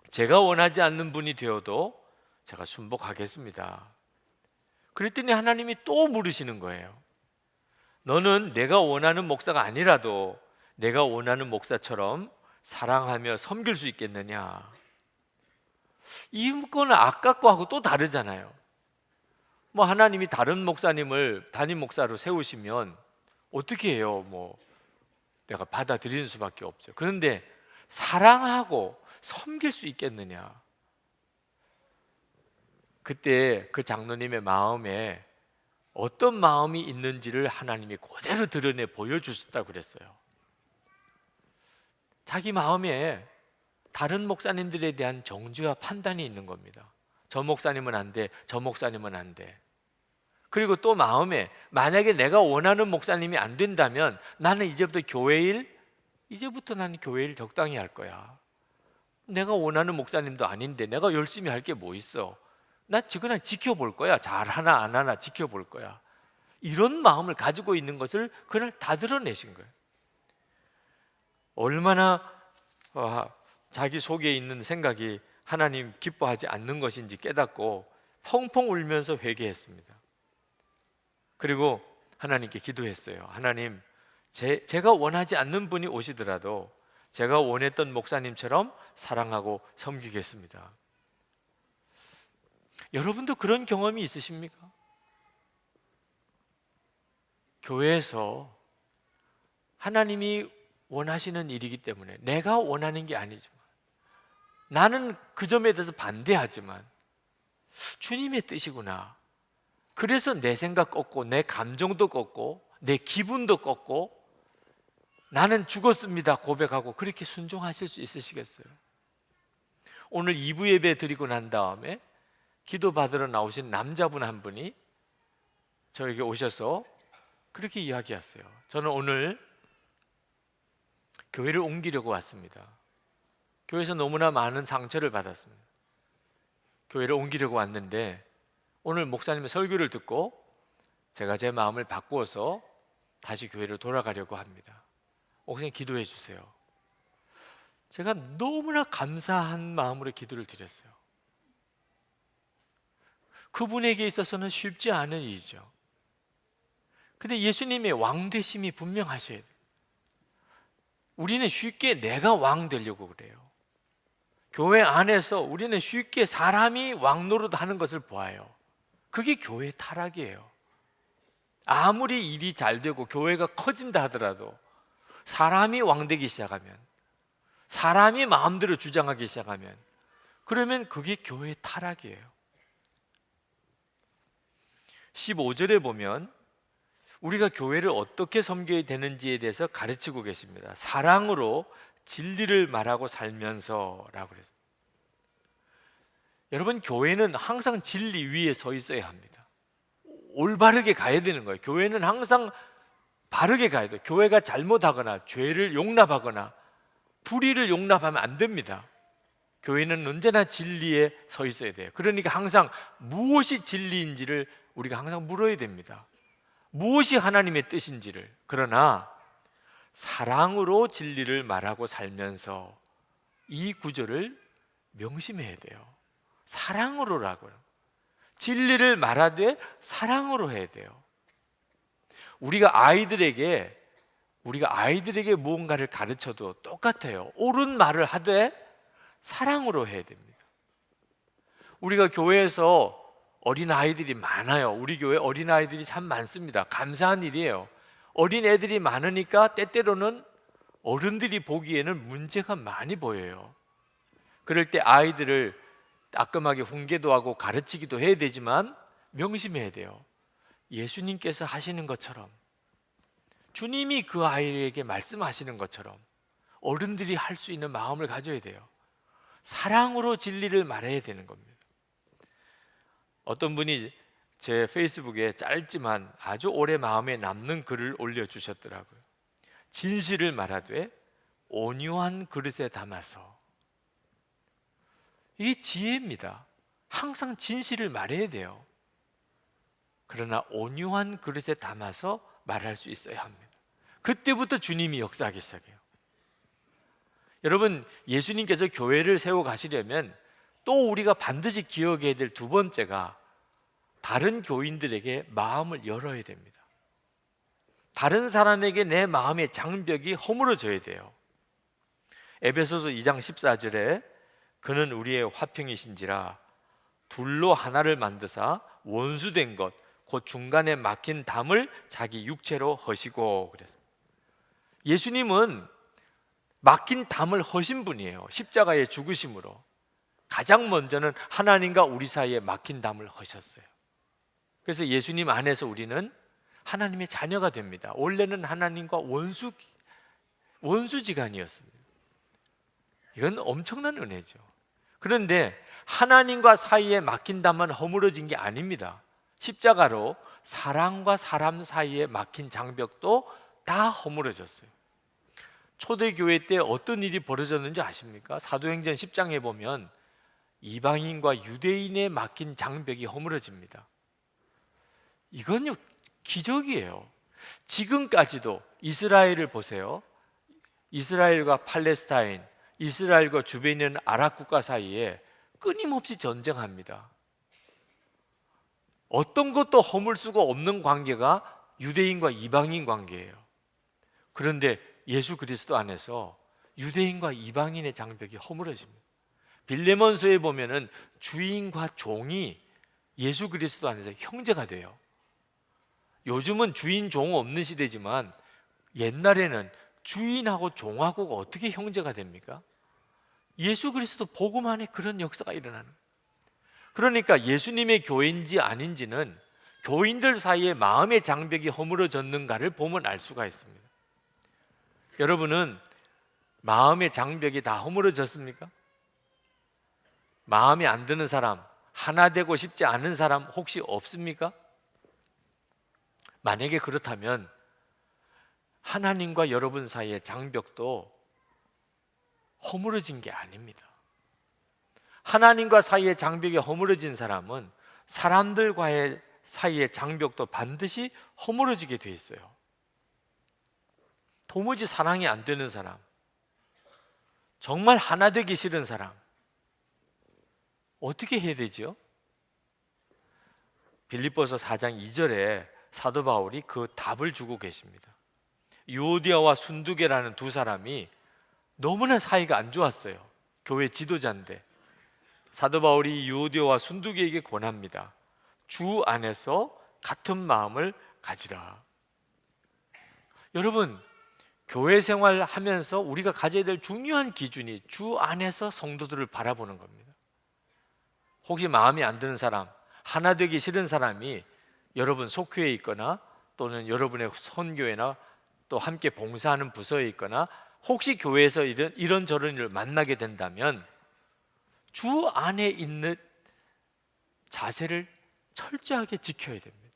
Speaker 3: 제가 원하지 않는 분이 되어도 제가 순복하겠습니다. 그랬더니 하나님이 또 물으시는 거예요. 너는 내가 원하는 목사가 아니라도 내가 원하는 목사처럼 사랑하며 섬길 수 있겠느냐? 이거는 아까 거하고 또 다르잖아요. 뭐 하나님이 다른 목사님을 담임 목사로 세우시면 어떻게 해요? 뭐 내가 받아들이는 수밖에 없죠. 그런데 사랑하고 섬길 수 있겠느냐? 그때 그 장로님의 마음에 어떤 마음이 있는지를 하나님이 그대로 드러내 보여주셨다고 그랬어요. 자기 마음에 다른 목사님들에 대한 정죄와 판단이 있는 겁니다. 저 목사님은 안 돼, 저 목사님은 안 돼. 그리고 또 마음에 만약에 내가 원하는 목사님이 안 된다면 나는 이제부터 나는 교회 일 적당히 할 거야. 내가 원하는 목사님도 아닌데 내가 열심히 할 게 뭐 있어. 나 그냥 지켜볼 거야. 잘하나 안 하나 지켜볼 거야. 이런 마음을 가지고 있는 것을 그날 다 드러내신 거예요. 얼마나 자기 속에 있는 생각이 하나님 기뻐하지 않는 것인지 깨닫고 펑펑 울면서 회개했습니다. 그리고 하나님께 기도했어요. 하나님, 제가 원하지 않는 분이 오시더라도 제가 원했던 목사님처럼 사랑하고 섬기겠습니다. 여러분도 그런 경험이 있으십니까? 교회에서 하나님이 원하시는 일이기 때문에 내가 원하는 게 아니지만 나는 그 점에 대해서 반대하지만 주님의 뜻이구나. 그래서 내 생각 꺾고 내 감정도 꺾고 내 기분도 꺾고 나는 죽었습니다 고백하고 그렇게 순종하실 수 있으시겠어요? 오늘 2부 예배 드리고 난 다음에 기도 받으러 나오신 남자분 한 분이 저에게 오셔서 그렇게 이야기했어요. 저는 오늘 교회를 옮기려고 왔습니다. 교회에서 너무나 많은 상처를 받았습니다. 교회를 옮기려고 왔는데 오늘 목사님의 설교를 듣고 제가 제 마음을 바꾸어서 다시 교회로 돌아가려고 합니다. 목사님 기도해 주세요. 제가 너무나 감사한 마음으로 기도를 드렸어요. 그분에게 있어서는 쉽지 않은 일이죠. 근데 예수님의 왕 되심이 분명하셔야 돼요. 우리는 쉽게 내가 왕 되려고 그래요. 교회 안에서 우리는 쉽게 사람이 왕 노릇하는 것을 보아요. 그게 교회 타락이에요. 아무리 일이 잘 되고 교회가 커진다 하더라도 사람이 왕 되기 시작하면, 사람이 마음대로 주장하기 시작하면, 그러면 그게 교회의 타락이에요. 15절에 보면 우리가 교회를 어떻게 섬겨야 되는지에 대해서 가르치고 계십니다. 사랑으로 진리를 말하고 살면서라고 그랬습니다. 여러분, 교회는 항상 진리 위에 서 있어야 합니다. 올바르게 가야 되는 거예요. 교회는 항상 바르게 가야 돼요. 교회가 잘못하거나 죄를 용납하거나 불의를 용납하면 안 됩니다. 교회는 언제나 진리에 서 있어야 돼요. 그러니까 항상 무엇이 진리인지를 우리가 항상 물어야 됩니다. 무엇이 하나님의 뜻인지를. 그러나 사랑으로 진리를 말하고 살면서 이 구절을 명심해야 돼요. 사랑으로라고요. 진리를 말하되 사랑으로 해야 돼요. 우리가 아이들에게 무언가를 가르쳐도 똑같아요. 옳은 말을 하되 사랑으로 해야 됩니다. 우리가 교회에서 어린아이들이 많아요. 우리 교회 어린아이들이 참 많습니다. 감사한 일이에요. 어린애들이 많으니까 때때로는 어른들이 보기에는 문제가 많이 보여요. 그럴 때 아이들을 따끔하게 훈계도 하고 가르치기도 해야 되지만 명심해야 돼요. 예수님께서 하시는 것처럼, 주님이 그 아이에게 말씀하시는 것처럼 어른들이 할 수 있는 마음을 가져야 돼요. 사랑으로 진리를 말해야 되는 겁니다. 어떤 분이 제 페이스북에 짧지만 아주 오래 마음에 남는 글을 올려주셨더라고요. 진실을 말하되 온유한 그릇에 담아서. 이게 지혜입니다. 항상 진실을 말해야 돼요. 그러나 온유한 그릇에 담아서 말할 수 있어야 합니다. 그때부터 주님이 역사하기 시작해요. 여러분, 예수님께서 교회를 세워 가시려면 또 우리가 반드시 기억해야 될 두 번째가 다른 교인들에게 마음을 열어야 됩니다. 다른 사람에게 내 마음의 장벽이 허물어져야 돼요. 에베소서 2장 14절에 그는 우리의 화평이신지라 둘로 하나를 만드사 원수된 것 곧 중간에 막힌 담을 자기 육체로 허시고 그랬습니다. 예수님은 막힌 담을 허신 분이에요. 십자가의 죽으심으로 가장 먼저는 하나님과 우리 사이에 막힌 담을 허셨어요. 그래서 예수님 안에서 우리는 하나님의 자녀가 됩니다. 원래는 하나님과 원수지간이었습니다. 이건 엄청난 은혜죠. 그런데 하나님과 사이에 막힌 담은 허물어진 게 아닙니다. 십자가로 사람과 사람 사이에 막힌 장벽도 다 허물어졌어요. 초대교회 때 어떤 일이 벌어졌는지 아십니까? 사도행전 10장에 보면 이방인과 유대인에 막힌 장벽이 허물어집니다. 이건 기적이에요. 지금까지도 이스라엘을 보세요. 이스라엘과 팔레스타인, 이스라엘과 주변에 있는 아랍 국가 사이에 끊임없이 전쟁합니다. 어떤 것도 허물 수가 없는 관계가 유대인과 이방인 관계예요. 그런데 예수 그리스도 안에서 유대인과 이방인의 장벽이 허물어집니다. 빌레몬서에 보면은 주인과 종이 예수 그리스도 안에서 형제가 돼요. 요즘은 주인 종 없는 시대지만 옛날에는 주인하고 종하고가 어떻게 형제가 됩니까? 예수 그리스도 복음 안에 그런 역사가 일어나는 거예요. 그러니까 예수님의 교회인지 아닌지는 교인들 사이에 마음의 장벽이 허물어졌는가를 보면 알 수가 있습니다. 여러분은 마음의 장벽이 다 허물어졌습니까? 마음에 안 드는 사람, 하나 되고 싶지 않은 사람 혹시 없습니까? 만약에 그렇다면 하나님과 여러분 사이의 장벽도 허물어진 게 아닙니다. 하나님과 사이의 장벽이 허물어진 사람은 사람들과의 사이의 장벽도 반드시 허물어지게 돼 있어요. 도무지 사랑이 안 되는 사람, 정말 하나 되기 싫은 사람, 어떻게 해야 되죠? 빌립보서 4장 2절에 사도 바울이 그 답을 주고 계십니다. 유오디아와 순두계라는 두 사람이 너무나 사이가 안 좋았어요. 교회 지도자인데 사도 바울이 유오디아와 순두계에게 권합니다. 주 안에서 같은 마음을 가지라. 여러분, 교회 생활하면서 우리가 가져야 될 중요한 기준이 주 안에서 성도들을 바라보는 겁니다. 혹시 마음에 안 드는 사람, 하나 되기 싫은 사람이 여러분 속회에 있거나 또는 여러분의 선교회나 또 함께 봉사하는 부서에 있거나 혹시 교회에서 이런저런 일을 만나게 된다면 주 안에 있는 자세를 철저하게 지켜야 됩니다.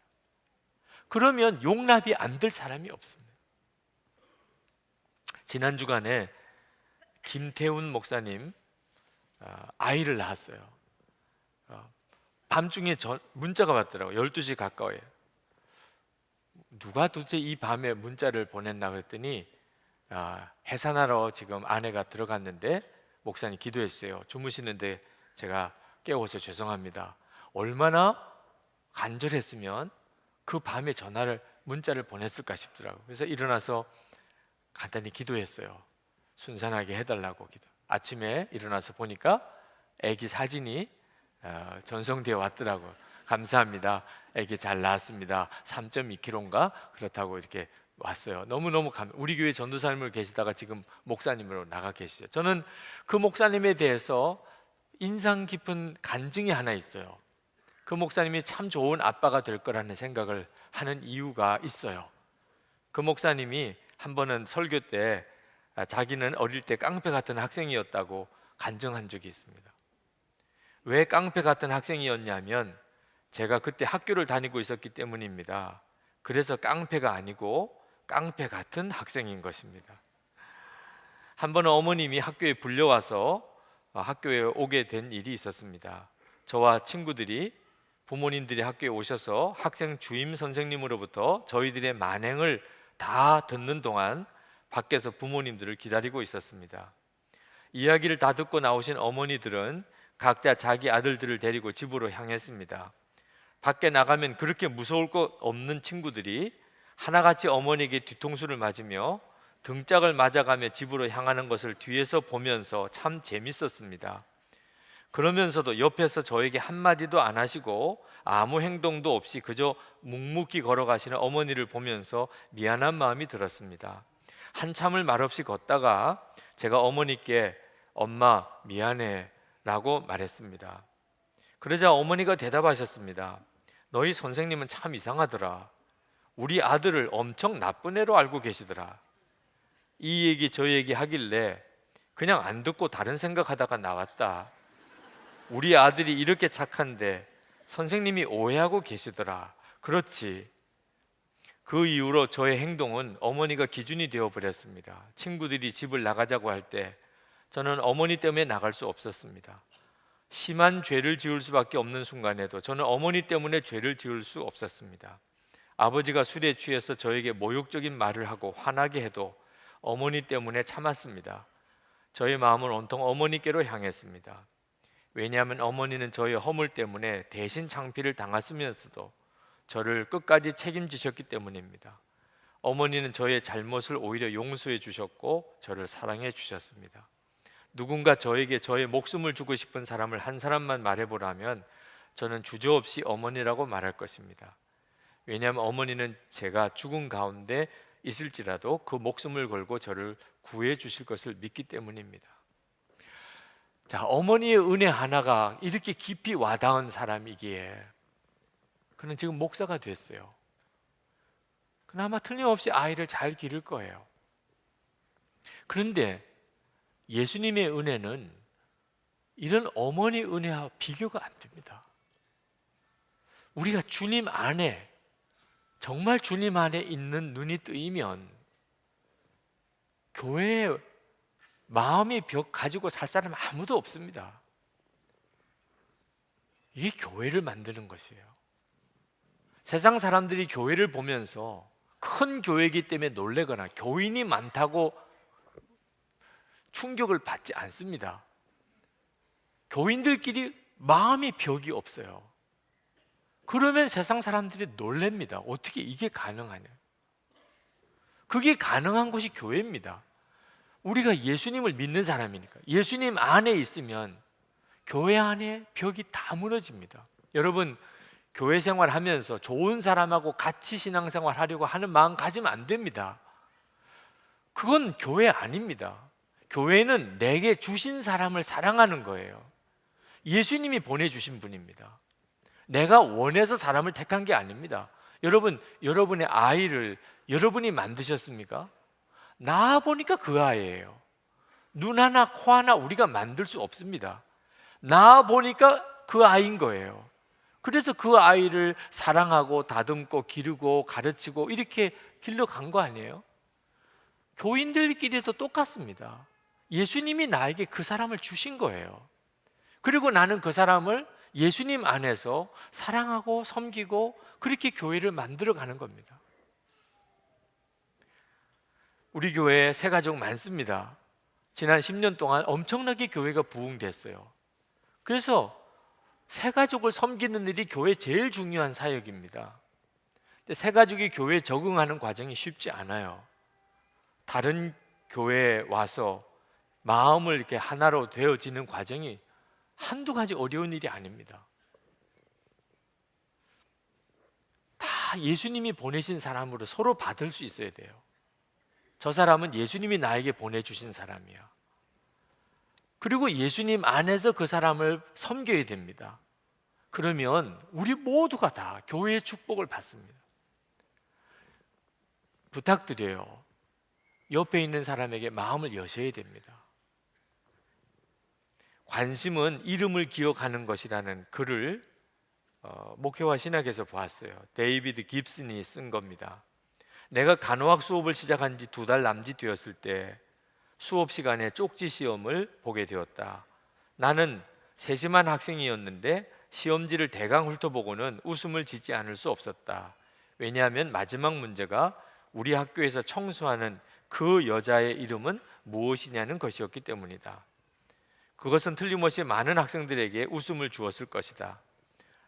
Speaker 3: 그러면 용납이 안 될 사람이 없습니다. 지난 주간에 김태훈 목사님 아이를 낳았어요. 밤중에 문자가 왔더라고요. 12시 가까워요. 누가 도대체 이 밤에 문자를 보냈나 그랬더니 해산하러 지금 아내가 들어갔는데 목사님 기도해 주세요. 주무시는데 제가 깨워서 죄송합니다. 얼마나 간절했으면 그 밤에 문자를 보냈을까 싶더라고요. 그래서 일어나서 간단히 기도했어요. 순산하게 해달라고 기도. 아침에 일어나서 보니까 아기 사진이 전송되어 왔더라고요. 감사합니다. 아기 잘 낳았습니다. 3.2kg인가 그렇다고 이렇게 왔어요. 너무너무 우리 교회 전도사님으로 계시다가 지금 목사님으로 나가 계시죠. 저는 그 목사님에 대해서 인상 깊은 간증이 하나 있어요. 그 목사님이 참 좋은 아빠가 될 거라는 생각을 하는 이유가 있어요. 그 목사님이 한 번은 설교 때 자기는 어릴 때 깡패 같은 학생이었다고 간증한 적이 있습니다. 왜 깡패 같은 학생이었냐면 제가 그때 학교를 다니고 있었기 때문입니다. 그래서 깡패가 아니고 깡패 같은 학생인 것입니다. 한 번은 어머님이 학교에 불려와서 학교에 오게 된 일이 있었습니다. 저와 친구들이 부모님들이 학교에 오셔서 학생 주임 선생님으로부터 저희들의 만행을 다 듣는 동안 밖에서 부모님들을 기다리고 있었습니다. 이야기를 다 듣고 나오신 어머니들은 각자 자기 아들들을 데리고 집으로 향했습니다. 밖에 나가면 그렇게 무서울 것 없는 친구들이 하나같이 어머니에게 뒤통수를 맞으며 등짝을 맞아가며 집으로 향하는 것을 뒤에서 보면서 참 재밌었습니다. 그러면서도 옆에서 저에게 한마디도 안 하시고 아무 행동도 없이 그저 묵묵히 걸어가시는 어머니를 보면서 미안한 마음이 들었습니다. 한참을 말없이 걷다가 제가 어머니께 엄마 미안해 라고 말했습니다. 그러자 어머니가 대답하셨습니다. 너희 선생님은 참 이상하더라. 우리 아들을 엄청 나쁜 애로 알고 계시더라. 이 얘기 저 얘기 하길래 그냥 안 듣고 다른 생각하다가 나왔다. 우리 아들이 이렇게 착한데 선생님이 오해하고 계시더라. 그렇지. 그 이후로 저의 행동은 어머니가 기준이 되어버렸습니다. 친구들이 집을 나가자고 할 때 저는 어머니 때문에 나갈 수 없었습니다. 심한 죄를 지을 수밖에 없는 순간에도 저는 어머니 때문에 죄를 지을 수 없었습니다. 아버지가 술에 취해서 저에게 모욕적인 말을 하고 화나게 해도 어머니 때문에 참았습니다. 저의 마음은 온통 어머니께로 향했습니다. 왜냐하면 어머니는 저의 허물 때문에 대신 창피를 당했으면서도 저를 끝까지 책임지셨기 때문입니다. 어머니는 저의 잘못을 오히려 용서해 주셨고 저를 사랑해 주셨습니다. 누군가 저에게 저의 목숨을 주고 싶은 사람을 한 사람만 말해보라면 저는 주저없이 어머니라고 말할 것입니다. 왜냐하면 어머니는 제가 죽은 가운데 있을지라도 그 목숨을 걸고 저를 구해 주실 것을 믿기 때문입니다. 자, 어머니의 은혜 하나가 이렇게 깊이 와닿은 사람이기에 그는 지금 목사가 됐어요. 그나마 틀림없이 아이를 잘 기를 거예요. 그런데 예수님의 은혜는 이런 어머니 은혜와 비교가 안 됩니다. 우리가 주님 안에, 정말 주님 안에 있는 눈이 뜨이면 교회에 마음의 벽 가지고 살 사람 아무도 없습니다. 이게 교회를 만드는 것이에요. 세상 사람들이 교회를 보면서 큰 교회이기 때문에 놀래거나 교인이 많다고 충격을 받지 않습니다. 교인들끼리 마음의 벽이 없어요. 그러면 세상 사람들이 놀랍니다. 어떻게 이게 가능하냐? 그게 가능한 곳이 교회입니다. 우리가 예수님을 믿는 사람이니까 예수님 안에 있으면 교회 안에 벽이 다 무너집니다. 여러분, 교회 생활하면서 좋은 사람하고 같이 신앙생활 하려고 하는 마음 가지면 안 됩니다. 그건 교회 아닙니다. 교회는 내게 주신 사람을 사랑하는 거예요. 예수님이 보내주신 분입니다. 내가 원해서 사람을 택한 게 아닙니다. 여러분, 여러분의 아이를 여러분이 만드셨습니까? 낳아 보니까 그 아이예요. 눈 하나, 코 하나 우리가 만들 수 없습니다. 낳아 보니까 그 아이인 거예요. 그래서 그 아이를 사랑하고 다듬고 기르고 가르치고 이렇게 길러간 거 아니에요? 교인들끼리도 똑같습니다. 예수님이 나에게 그 사람을 주신 거예요. 그리고 나는 그 사람을 예수님 안에서 사랑하고 섬기고 그렇게 교회를 만들어가는 겁니다. 우리 교회에 새 가족 많습니다. 지난 10년 동안 엄청나게 교회가 부흥됐어요. 그래서 새 가족을 섬기는 일이 교회의 제일 중요한 사역입니다. 근데 새 가족이 교회에 적응하는 과정이 쉽지 않아요. 다른 교회에 와서 마음을 이렇게 하나로 되어지는 과정이 한두 가지 어려운 일이 아닙니다. 다 예수님이 보내신 사람으로 서로 받을 수 있어야 돼요. 저 사람은 예수님이 나에게 보내주신 사람이야. 그리고 예수님 안에서 그 사람을 섬겨야 됩니다. 그러면 우리 모두가 다 교회의 축복을 받습니다. 부탁드려요. 옆에 있는 사람에게 마음을 여셔야 됩니다. 관심은 이름을 기억하는 것이라는 글을 목회와 신학에서 보았어요. 데이비드 깁슨이 쓴 겁니다. 내가 간호학 수업을 시작한 지 2달 남짓 되었을 때 수업 시간에 쪽지 시험을 보게 되었다. 나는 세심한 학생이었는데 시험지를 대강 훑어보고는 웃음을 짓지 않을 수 없었다. 왜냐하면 마지막 문제가 우리 학교에서 청소하는 그 여자의 이름은 무엇이냐는 것이었기 때문이다. 그것은 틀림없이 많은 학생들에게 웃음을 주었을 것이다.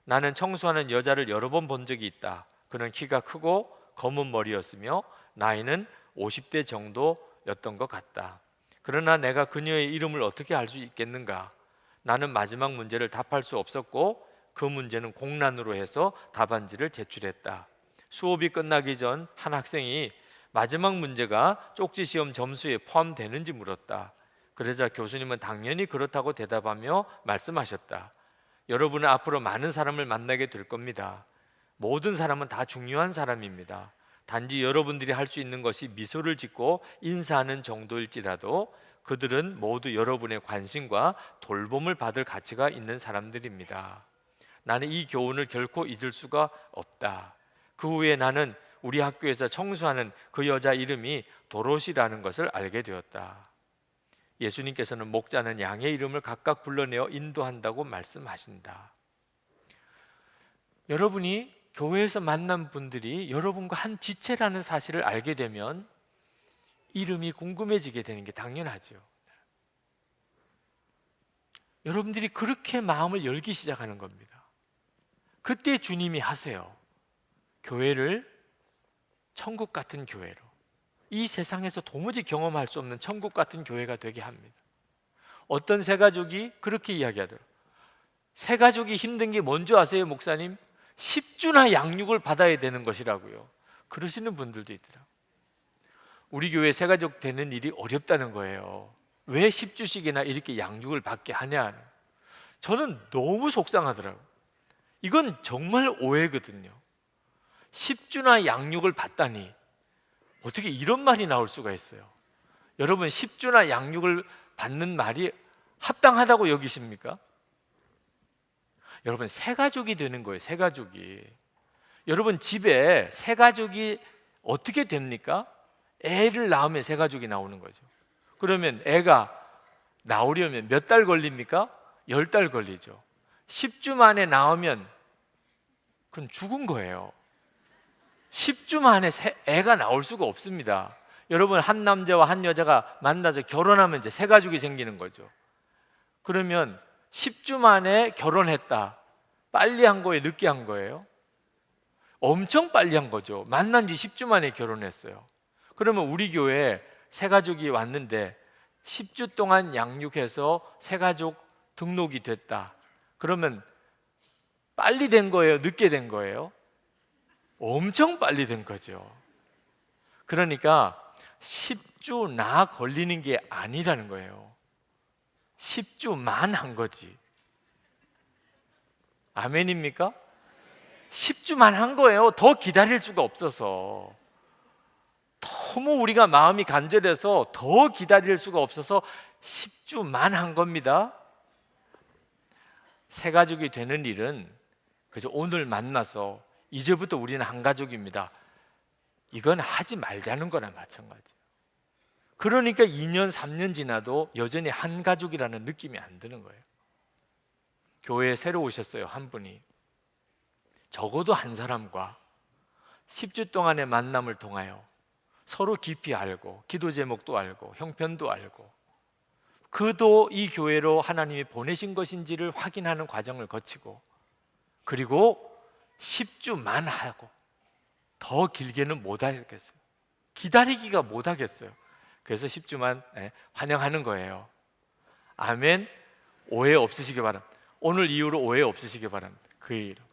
Speaker 3: 나는 청소하는 여자를 여러 번 본 적이 있다. 그는 키가 크고 검은 머리였으며 나이는 50대 정도였던 것 같다. 그러나 내가 그녀의 이름을 어떻게 알 수 있겠는가? 나는 마지막 문제를 답할 수 없었고 그 문제는 공란으로 해서 답안지를 제출했다. 수업이 끝나기 전 한 학생이 마지막 문제가 쪽지 시험 점수에 포함되는지 물었다. 그러자 교수님은 당연히 그렇다고 대답하며 말씀하셨다. 여러분은 앞으로 많은 사람을 만나게 될 겁니다. 모든 사람은 다 중요한 사람입니다. 단지 여러분들이 할 수 있는 것이 미소를 짓고 인사하는 정도일지라도 그들은 모두 여러분의 관심과 돌봄을 받을 가치가 있는 사람들입니다. 나는 이 교훈을 결코 잊을 수가 없다. 그 후에 나는 우리 학교에서 청소하는 그 여자 이름이 도로시라는 것을 알게 되었다. 예수님께서는 목자는 양의 이름을 각각 불러내어 인도한다고 말씀하신다. 여러분이 교회에서 만난 분들이 여러분과 한 지체라는 사실을 알게 되면 이름이 궁금해지게 되는 게 당연하죠. 여러분들이 그렇게 마음을 열기 시작하는 겁니다. 그때 주님이 하세요. 교회를 천국 같은 교회로, 이 세상에서 도무지 경험할 수 없는 천국 같은 교회가 되게 합니다. 어떤 새가족이 그렇게 이야기하더라고요. 새가족이 힘든 게 뭔지 아세요, 목사님? 10주나 양육을 받아야 되는 것이라고요. 그러시는 분들도 있더라고요. 우리 교회 새가족 되는 일이 어렵다는 거예요. 왜 10주씩이나 이렇게 양육을 받게 하냐. 저는 너무 속상하더라고요. 이건 정말 오해거든요. 10주나 양육을 받다니 어떻게 이런 말이 나올 수가 있어요? 여러분, 10주나 양육을 받는 말이 합당하다고 여기십니까? 여러분, 새가족이 되는 거예요. 새가족이. 여러분, 집에 새가족이 어떻게 됩니까? 애를 낳으면 새가족이 나오는 거죠. 그러면 애가 나오려면 몇 달 걸립니까? 10달 걸리죠. 10주 만에 나오면 그건 죽은 거예요. 10주 만에 애가 나올 수가 없습니다. 여러분, 한 남자와 한 여자가 만나서 결혼하면 이제 새가족이 생기는 거죠. 그러면 10주 만에 결혼했다. 빨리 한 거예요? 늦게 한 거예요? 엄청 빨리 한 거죠. 만난 지 10주 만에 결혼했어요. 그러면 우리 교회에 새가족이 왔는데 10주 동안 양육해서 새가족 등록이 됐다. 그러면 빨리 된 거예요? 늦게 된 거예요? 엄청 빨리 된 거죠. 그러니까 10주 나 걸리는 게 아니라는 거예요. 10주만 한 거지. 아멘입니까? 10주만 한 거예요. 더 기다릴 수가 없어서. 너무 우리가 마음이 간절해서 더 기다릴 수가 없어서 10주만 한 겁니다. 새가족이 되는 일은 그저 오늘 만나서 이제부터 우리는 한 가족입니다. 이건 하지 말자는 거나 마찬가지예요. 그러니까 2년, 3년 지나도 여전히 한 가족이라는 느낌이 안 드는 거예요. 교회에 새로 오셨어요, 한 분이. 적어도 한 사람과 10주 동안의 만남을 통하여 서로 깊이 알고 기도 제목도 알고 형편도 알고 그도 이 교회로 하나님이 보내신 것인지를 확인하는 과정을 거치고 그리고 10주만 하고 더 길게는 못 하겠어요. 기다리기가 못 하겠어요. 그래서 10주만 환영하는 거예요. 아멘. 오해 없으시기 바랍니다. 오늘 이후로 오해 없으시기 바랍니다. 그 이름.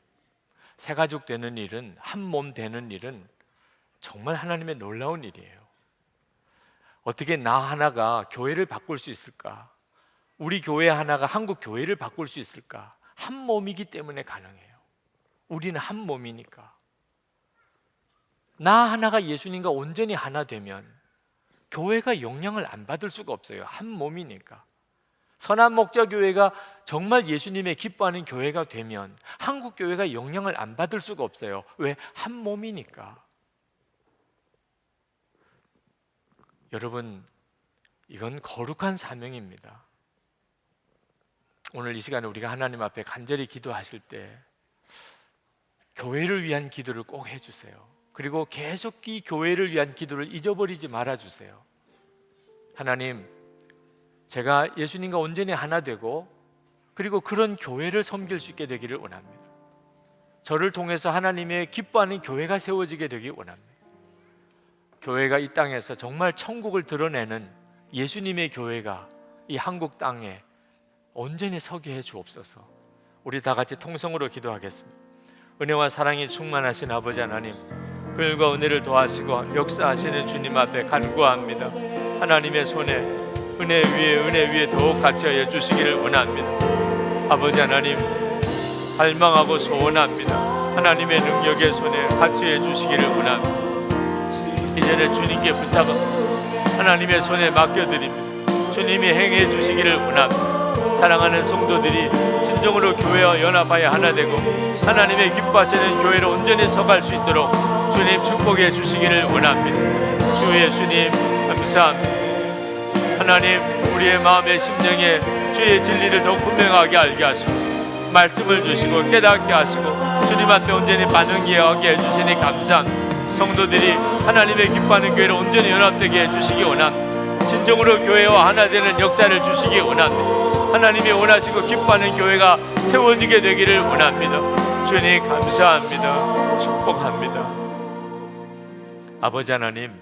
Speaker 3: 새가족 되는 일은, 한 몸 되는 일은 정말 하나님의 놀라운 일이에요. 어떻게 나 하나가 교회를 바꿀 수 있을까? 우리 교회 하나가 한국 교회를 바꿀 수 있을까? 한 몸이기 때문에 가능해요. 우리는 한 몸이니까. 나 하나가 예수님과 온전히 하나 되면 교회가 영향을 안 받을 수가 없어요. 한 몸이니까. 선한 목자 교회가 정말 예수님의 기뻐하는 교회가 되면 한국 교회가 영향을 안 받을 수가 없어요. 왜? 한 몸이니까. 여러분, 이건 거룩한 사명입니다. 오늘 이 시간에 우리가 하나님 앞에 간절히 기도하실 때 교회를 위한 기도를 꼭 해주세요. 그리고 계속 이 교회를 위한 기도를 잊어버리지 말아주세요. 하나님, 제가 예수님과 온전히 하나 되고 그리고 그런 교회를 섬길 수 있게 되기를 원합니다. 저를 통해서 하나님의 기뻐하는 교회가 세워지게 되기 원합니다. 교회가 이 땅에서 정말 천국을 드러내는 예수님의 교회가 이 한국 땅에 온전히 서게 해 주옵소서. 우리 다 같이 통성으로 기도하겠습니다. 은혜와 사랑이 충만하신 아버지 하나님, 긍휼과 은혜를 더하시고 역사하시는 주님 앞에 간구합니다. 하나님의 손에 은혜 위에 더욱 갇혀여 주시기를 원합니다. 아버지 하나님, 갈망하고 소원합니다. 하나님의 능력의 손에 갇혀여 주시기를 원합니다. 이제는 주님께 부탁은 하나님의 손에 맡겨드립니다. 주님이 행해 주시기를 원합니다. 사랑하는 성도들이 진정으로 교회와 연합하여 하나 되고 하나님의 기뻐하시는 교회로 온전히 서갈 수 있도록 주님 축복해 주시기를 원합니다. 주 예수님 감사합니다. 하나님, 우리의 마음의 심령에 주의 진리를 더 분명하게 알게 하시고 말씀을 주시고 깨닫게 하시고 주님 앞에 온전히 반응하게 해주시니 감사합니다. 성도들이 하나님의 기뻐하는 교회로 온전히 연합되게 해주시기 원합니다. 진정으로 교회와 하나 되는 역사를 주시기 원합니다. 하나님이 원하시고 기뻐하는 교회가 세워지게 되기를 원합니다. 주님 감사합니다. 축복합니다. 아버지 하나님,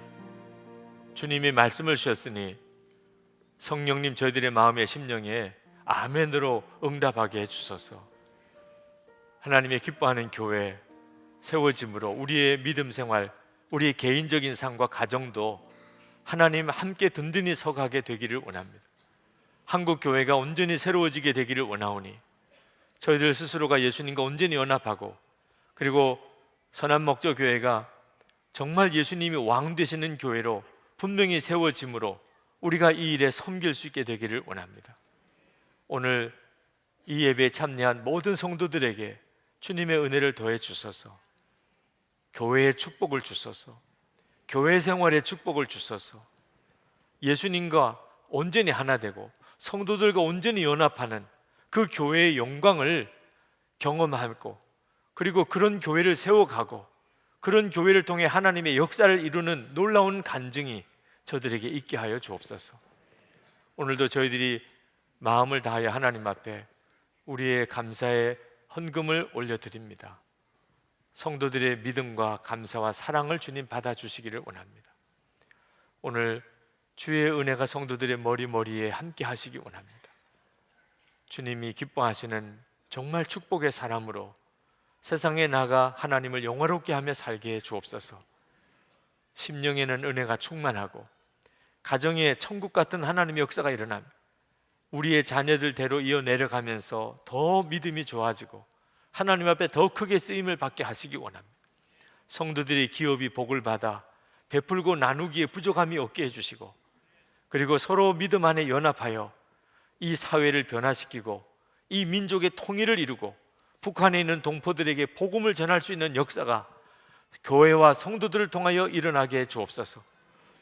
Speaker 3: 주님이 말씀을 주셨으니 성령님 저희들의 마음의 심령에 아멘으로 응답하게 해주소서. 하나님의 기뻐하는 교회 세워짐으로 우리의 믿음 생활, 우리의 개인적인 삶과 가정도 하나님 함께 든든히 서가게 되기를 원합니다. 한국 교회가 온전히 새로워지게 되기를 원하오니 저희들 스스로가 예수님과 온전히 연합하고 그리고 선한 목적 교회가 정말 예수님이 왕 되시는 교회로 분명히 세워짐으로 우리가 이 일에 섬길 수 있게 되기를 원합니다. 오늘 이 예배에 참여한 모든 성도들에게 주님의 은혜를 더해 주소서. 교회의 축복을 주소서. 교회 생활의 축복을 주소서. 예수님과 온전히 하나 되고 성도들과 온전히 연합하는 그 교회의 영광을 경험하고 그리고 그런 교회를 세워가고 그런 교회를 통해 하나님의 역사를 이루는 놀라운 간증이 저들에게 있게 하여 주옵소서. 오늘도 저희들이 마음을 다하여 하나님 앞에 우리의 감사의 헌금을 올려드립니다. 성도들의 믿음과 감사와 사랑을 주님 받아주시기를 원합니다. 오늘 주의 은혜가 성도들의 머리에 함께 하시기 원합니다. 주님이 기뻐하시는 정말 축복의 사람으로 세상에 나가 하나님을 영화롭게 하며 살게 해 주옵소서. 심령에는 은혜가 충만하고 가정에 천국 같은 하나님의 역사가 일어나며 우리의 자녀들대로 이어 내려가면서 더 믿음이 좋아지고 하나님 앞에 더 크게 쓰임을 받게 하시기 원합니다. 성도들의 기업이 복을 받아 베풀고 나누기에 부족함이 없게 해주시고 그리고 서로 믿음 안에 연합하여 이 사회를 변화시키고 이 민족의 통일을 이루고 북한에 있는 동포들에게 복음을 전할 수 있는 역사가 교회와 성도들을 통하여 일어나게 해 주옵소서.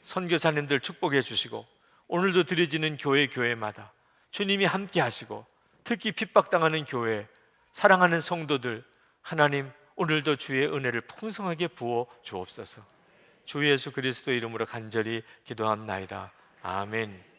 Speaker 3: 선교사님들 축복해 주시고 오늘도 드려지는 교회마다 주님이 함께 하시고 특히 핍박당하는 교회, 사랑하는 성도들 하나님 오늘도 주의 은혜를 풍성하게 부어 주옵소서. 주 예수 그리스도 이름으로 간절히 기도합나이다. 아멘.